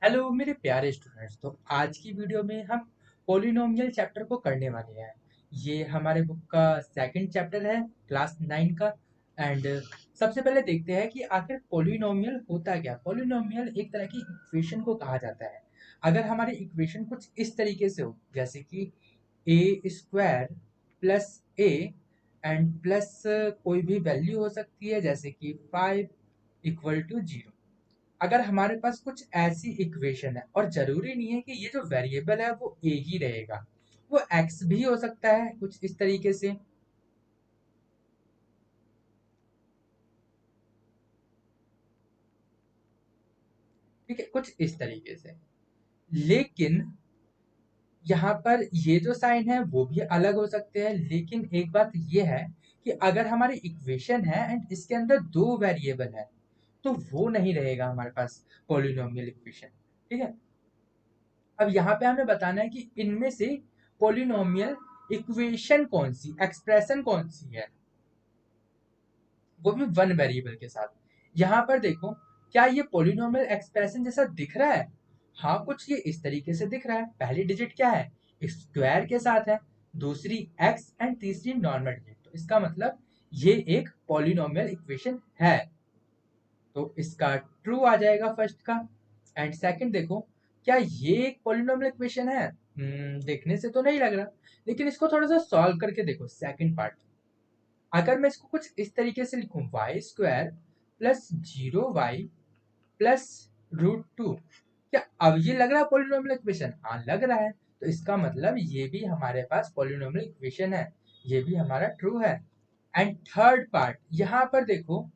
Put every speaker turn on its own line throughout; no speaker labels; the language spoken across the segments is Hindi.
हेलो मेरे प्यारे स्टूडेंट्स। तो आज की वीडियो में हम पॉलिनोमियल चैप्टर को करने वाले हैं। ये हमारे बुक का सेकंड चैप्टर है, क्लास 9 का। एंड सबसे पहले देखते हैं कि आखिर पॉलिनोमियल होता क्या। पॉलिनोमियल एक तरह की इक्वेशन को कहा जाता है। अगर हमारी इक्वेशन कुछ इस तरीके से हो, जैसे कि A square plus A and plus कोई भी वैल्यू हो सकती है, जैसे कि 5 इक्वल टू 0। अगर हमारे पास कुछ ऐसी इक्वेशन है, और जरूरी नहीं है कि ये जो वेरिएबल है वो ए ही रहेगा, वो एक्स भी हो सकता है कुछ इस तरीके से। ठीक है, कुछ इस तरीके से। लेकिन यहाँ पर ये जो साइन है वो भी अलग हो सकते हैं। लेकिन एक बात ये है कि अगर हमारी इक्वेशन है एंड इसके अंदर दो वेरिएबल है, तो वो नहीं रहेगा हमारे पास पॉलिनोमियल इक्वेशन। ठीक है। अब यहाँ पे हमें बताना है कि इनमें से पॉलिनोमियल इक्वेशन कौन सी, एक्सप्रेशन कौन सी है, वो भी वन वेरिएबल के साथ। यहाँ पर देखो, क्या ये पॉलिनोमियल एक्सप्रेशन जैसा दिख रहा है? हाँ, कुछ ये इस तरीके से दिख रहा है। पहली डिजिट क्या है? स्क्वायर के साथ है, दूसरी एक्स एंड तीसरी नॉर्मल डिजिट। तो इसका मतलब ये एक पॉलिनोमियल इक्वेशन है। तो इसका ट्रू आ जाएगा फर्स्ट का। एंड सेकंड देखो, क्या ये एक पॉलिनोमियल इक्वेशन है? देखने से तो नहीं लग रहा। लेकिन इसको थोड़ा सा सॉल्व करके देखो, सेकंड पार्ट। अगर मैं इसको कुछ इस तरीके से लिखूं, y square plus 0 y plus √2, क्या अब ये लग रहा है पॉलिनोमियल इक्वेशन? हाँ, लग रहा है। तो इसका मतलब ये भी हमारे पास पॉलिनोमियल इक्वेशन है, ये भी हमारा ट्रू है। एंड थर्ड पार्ट, यहाँ पर देखो,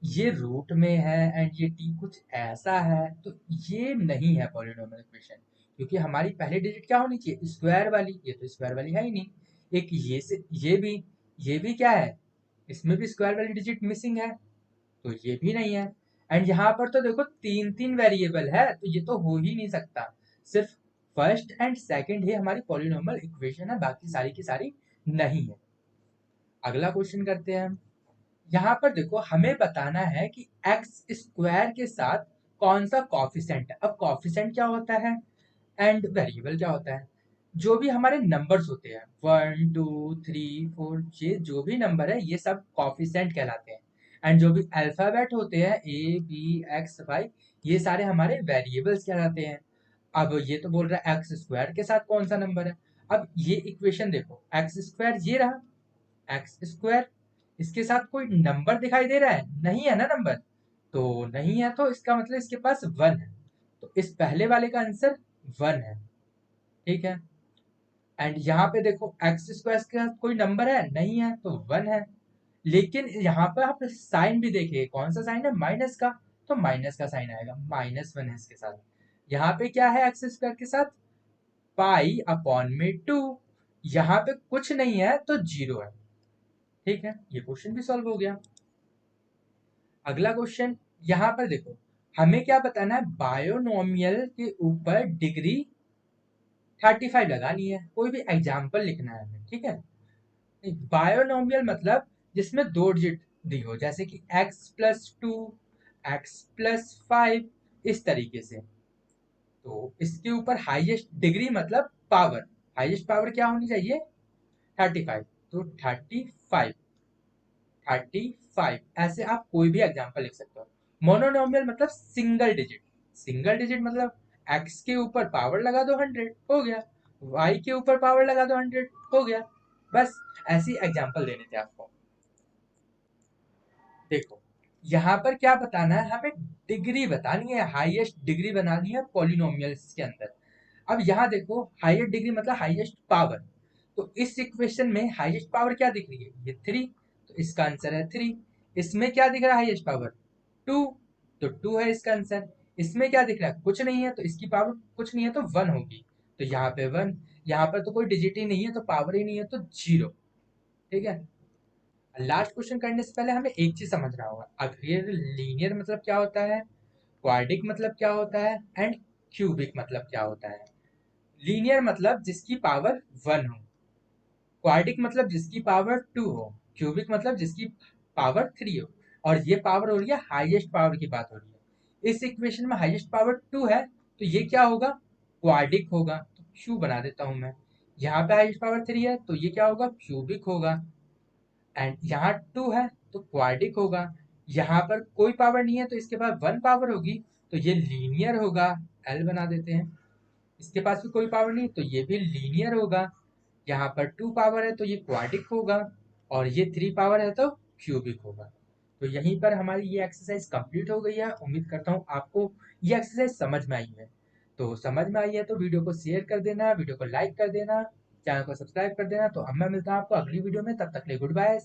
ये रूट में है एंड ये टी कुछ ऐसा है, तो ये नहीं है पॉलिनोमियल इक्वेशन। क्योंकि हमारी पहली डिजिट क्या होनी चाहिए? स्क्वायर वाली। ये तो स्क्वायर वाली है ही नहीं। एक ये से ये भी क्या है? इसमें भी स्क्वायर वाली डिजिट मिसिंग है, तो ये भी नहीं है। एंड यहाँ पर तो देखो, तीन तीन वेरिएबल है, तो ये तो हो ही नहीं सकता। सिर्फ फर्स्ट एंड सेकंड ही हमारी पॉलिनोमियल इक्वेशन है, बाकी सारी की सारी नहीं है। अगला क्वेश्चन करते हैं हम। यहाँ पर देखो, हमें बताना है कि एक्स स्क्वायर के साथ कौन सा कॉफिशेंट है। अब कॉफिशेंट क्या होता है एंड वेरिएबल क्या होता है? जो भी हमारे नंबर्स होते हैं, 1 2 3 4, ये जो भी नंबर है ये सब कॉफिशेंट कहलाते हैं। एंड जो भी अल्फाबेट होते हैं, ए बी एक्स वाई, ये सारे हमारे वेरिएबल्स कहलाते हैं। अब ये तो बोल रहा है एक्स स्क्वायर के साथ कौन सा नंबर है। अब ये इक्वेशन देखो, एक्स स्क्वायर ये रहा, एक्स स्क्वायर, इसके साथ कोई नंबर दिखाई दे रहा है? नहीं है ना नंबर। तो नहीं है, तो इसका मतलब इसके पास वन है। तो इस पहले वाले का आंसर वन है। ठीक है। एंड यहाँ पे देखो, एक्स स्क्वायर के साथ कोई नंबर है? नहीं है, तो वन है। लेकिन यहाँ पे आप साइन भी देखिए, कौन सा साइन है? माइनस का। तो माइनस का साइन आएगा, -1 है इसके साथ। यहाँ पे क्या है एक्स स्क्वायर के साथ? पाई अपॉन में 2। यहाँ पे कुछ नहीं है, तो 0 है। ठीक है, ये क्वेश्चन भी सॉल्व हो गया। अगला क्वेश्चन, यहाँ पर देखो, हमें क्या बताना है? बायोनोमियल के ऊपर डिग्री 35 लगानी है, कोई भी एग्जाम्पल लिखना है हमें। ठीक है। बायोनोमियल मतलब जिसमें दो डिजिट दी हो, जैसे कि x+2, x+5, इस तरीके से। तो इसके ऊपर हाईएस्ट डिग्री मतलब पावर, हाईएस्ट पावर क्या होनी चाहिए? 35। तो 35 ऐसे आप कोई भी एग्जांपल लिख सकते हो। मोनोनोमियल मतलब सिंगल डिजिट, सिंगल डिजिट मतलब x के ऊपर पावर लगा दो 100, हो गया। y के ऊपर पावर लगा दो 100, हो गया। बस ऐसी एग्जांपल देने थे आपको। देखो, यहाँ पर क्या बताना है हमें? डिग्री बतानी है, हाईएस्ट डिग्री बनानी है पॉलिनोमियल्स के अंदर। अब यहाँ देखो, हाईएस्ट डिग्री मतलब हाईएस्ट पावर। तो इस इक्वेशन में हाईएस्ट पावर क्या दिख रही है? ये 3। तो इसका आंसर है 3। इसमें क्या दिख रहा है हाईएस्ट पावर? 2। तो 2 है इसका आंसर। इसमें क्या दिख रहा है? कुछ नहीं है, तो इसकी पावर कुछ नहीं है, तो 1 होगी। तो यहाँ पे 1। यहाँ पर तो कोई डिजिट ही नहीं है, तो पावर ही नहीं है, तो 0। ठीक है। लास्ट क्वेश्चन करने से पहले हमें एक चीज समझना होगा, आखिर लीनियर मतलब क्या होता है, क्वाड्रिक मतलब क्या होता है, एंड क्यूबिक मतलब क्या होता है। लीनियर मतलब जिसकी पावर 1 हो, क्वाड्रिक मतलब जिसकी पावर 2 हो, क्यूबिक मतलब जिसकी पावर 3 हो। और ये पावर हो रही है हाईएस्ट पावर की बात हो रही है। इस इक्वेशन में हाईएस्ट पावर 2 है, तो ये क्या होगा, क्वाड्रिक होगा। तो क्यू बना देता हूं मैं। यहाँ पे हाईएस्ट पावर 3 है तो ये क्या होगा, क्यूबिक होगा। एंड यहाँ 2 है तो क्वाड्रिक होगा। यहाँ पर कोई पावर नहीं है तो इसके पास 1 पावर होगी, तो ये लीनियर होगा। एल बना देते हैं। इसके पास भी कोई पावर नहीं तो ये भी लीनियर होगा। यहाँ पर 2 पावर है तो ये क्वाड्रिक होगा, और ये 3 पावर है तो क्यूबिक होगा। तो यहीं पर हमारी ये एक्सरसाइज कंप्लीट हो गई है। उम्मीद करता हूँ आपको ये एक्सरसाइज समझ में आई है। तो समझ में आई है तो वीडियो को शेयर कर देना, वीडियो को लाइक कर देना, चैनल को सब्सक्राइब कर देना। तो अब मैं मिलता हूँ आपको अगली वीडियो में, तब तक के लिए गुड बाय।